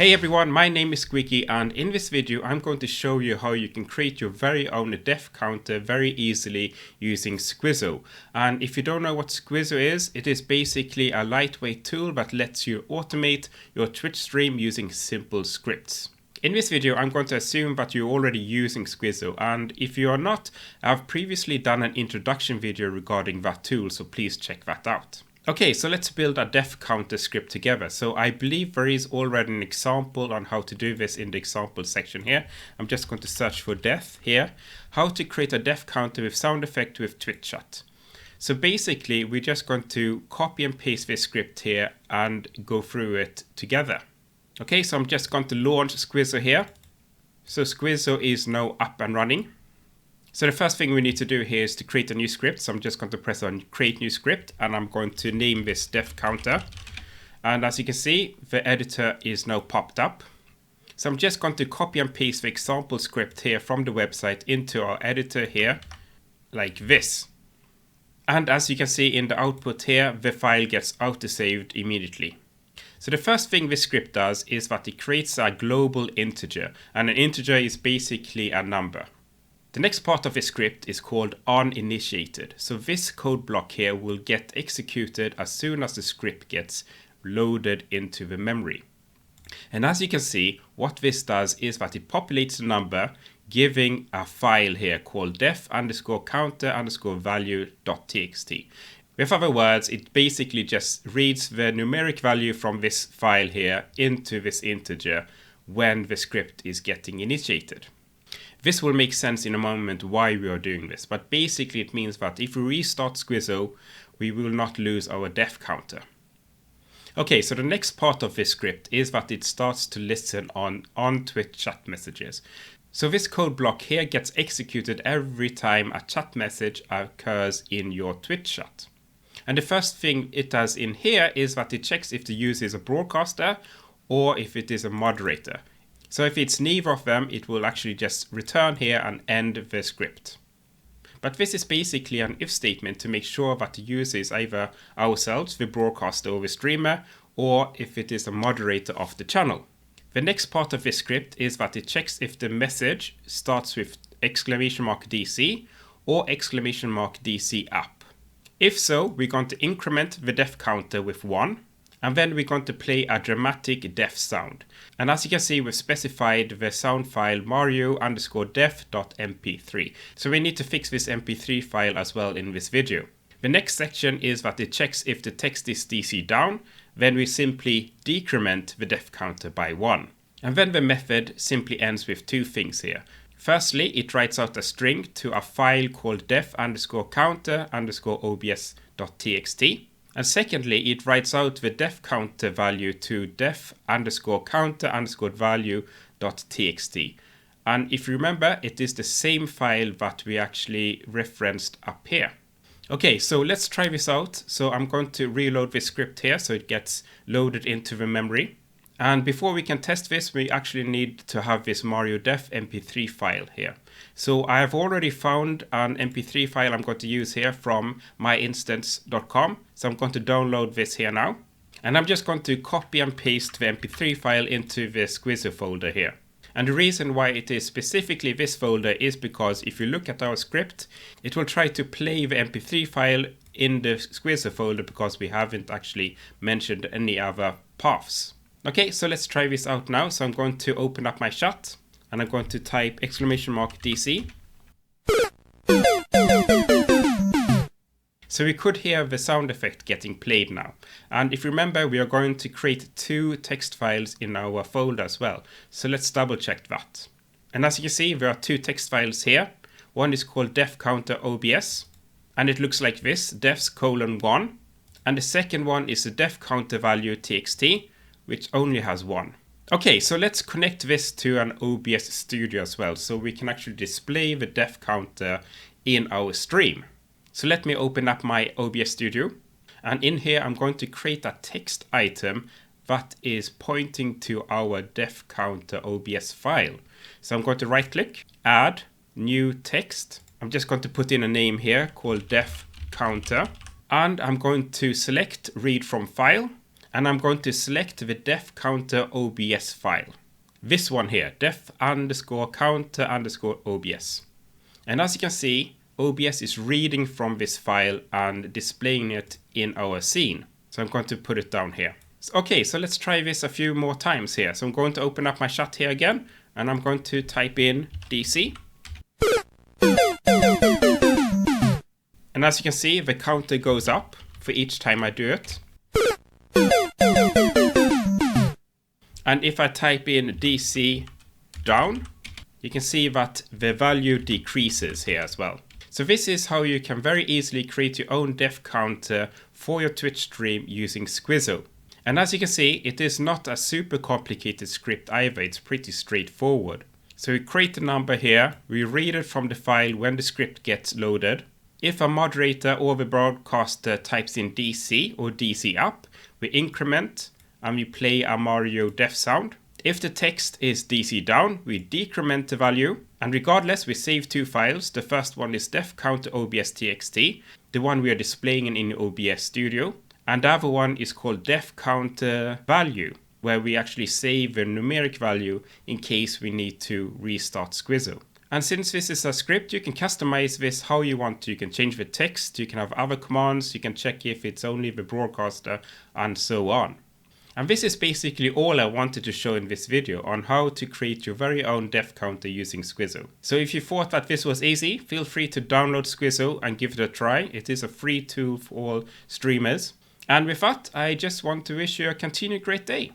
Hey everyone, my name is Squeaky, and in this video I'm going to show you how you can create your very own def counter very easily using Squizzo. And if you don't know what Squizzo is, it is basically a lightweight tool that lets you automate your Twitch stream using simple scripts. In this video I'm going to assume that you're already using Squizzo, and if you are not, I've previously done an introduction video regarding that tool, so please check that out. Okay, so let's build a def counter script together. So I believe there is already an example on how to do this in the example section here. I'm just going to search for def here. How to create a def counter with sound effect with Twitch chat. So basically we're just going to copy and paste this script here and go through it together. Okay, so I'm just going to launch Squizzo here. So Squizzo is now up and running. So the first thing we need to do here is to create a new script. So I'm just going to press on create new script and I'm going to name this def counter. And as you can see, the editor is now popped up. So I'm just going to copy and paste the example script here from the website into our editor here, like this. And as you can see in the output here, the file gets auto-saved immediately. So the first thing this script does is that it creates a global integer, and an integer is basically a number. The next part of the script is called onInitiated. So this code block here will get executed as soon as the script gets loaded into the memory. And as you can see, what this does is that it populates the number, giving a file here called def_counter_value.txt. With other words, it basically just reads the numeric value from this file here into this integer when the script is getting initiated. This will make sense in a moment why we are doing this, but basically it means that if we restart Squizzo, we will not lose our def counter. Okay, so the next part of this script is that it starts to listen on Twitch chat messages. So this code block here gets executed every time a chat message occurs in your Twitch chat. And the first thing it does in here is that it checks if the user is a broadcaster or if it is a moderator. So if it's neither of them, it will actually just return here and end the script. But this is basically an if statement to make sure that the user is either ourselves, the broadcaster or the streamer, or if it is a moderator of the channel. The next part of this script is that it checks if the message starts with !DC or !DC app. If so, we're going to increment the def counter with 1. And then we're going to play a dramatic def sound. And as you can see, we've specified the sound file mario_def.mp3. So we need to fix this mp3 file as well in this video. The next section is that it checks if the text is DC down. Then we simply decrement the def counter by 1. And then the method simply ends with two things here. Firstly, it writes out a string to a file called def_counter_obs.txt. And secondly, it writes out the def counter value to def_counter_value.txt. And if you remember, it is the same file that we actually referenced up here. Okay, so let's try this out. So I'm going to reload this script here so it gets loaded into the memory. And before we can test this, we actually need to have this Mario Def mp3 file here. So I have already found an mp3 file I'm going to use here from myinstance.com. So I'm going to download this here now. And I'm just going to copy and paste the mp3 file into the Squizzo folder here. And the reason why it is specifically this folder is because if you look at our script, it will try to play the mp3 file in the Squizzo folder because we haven't actually mentioned any other paths. Okay, so let's try this out now. So I'm going to open up my chat and I'm going to type !DC. So we could hear the sound effect getting played now. And if you remember, we are going to create two text files in our folder as well. So let's double check that. And as you can see, there are two text files here. One is called def_counter_obs, and it looks like this, defs:1. And the second one is the def counter value txt, which only has 1. Okay, so let's connect this to an OBS Studio as well, so we can actually display the def counter in our stream. So let me open up my OBS Studio, and in here I'm going to create a text item that is pointing to our def counter OBS file. So I'm going to right click, add, new text. I'm just going to put in a name here called def counter, and I'm going to select read from file. and I'm going to select the def counter OBS file. This one here, def_counter_OBS. And as you can see, OBS is reading from this file and displaying it in our scene. So I'm going to put it down here. Okay, so let's try this a few more times here. So I'm going to open up my chat here again, and I'm going to type in DC. And as you can see, the counter goes up for each time I do it. And if I type in DC down, you can see that the value decreases here as well. So this is how you can very easily create your own def counter for your Twitch stream using Squizzo. And as you can see, it is not a super complicated script either, it's pretty straightforward. So we create a number here, we read it from the file when the script gets loaded. If a moderator or the broadcaster types in DC or DC up, we increment and we play a Mario def sound. If the text is DC down, we decrement the value. And regardless, we save two files. The first one is def counter OBS.txt, the one we are displaying in OBS Studio. And the other one is called def counter value, where we actually save a numeric value in case we need to restart Squizzo. And since this is a script, you can customize this how you want to. You can change the text, you can have other commands, you can check if it's only the broadcaster, and so on. And this is basically all I wanted to show in this video on how to create your very own def counter using Squizzo. So if you thought that this was easy, feel free to download Squizzo and give it a try. It is a free tool for all streamers. And with that, I just want to wish you a continued great day.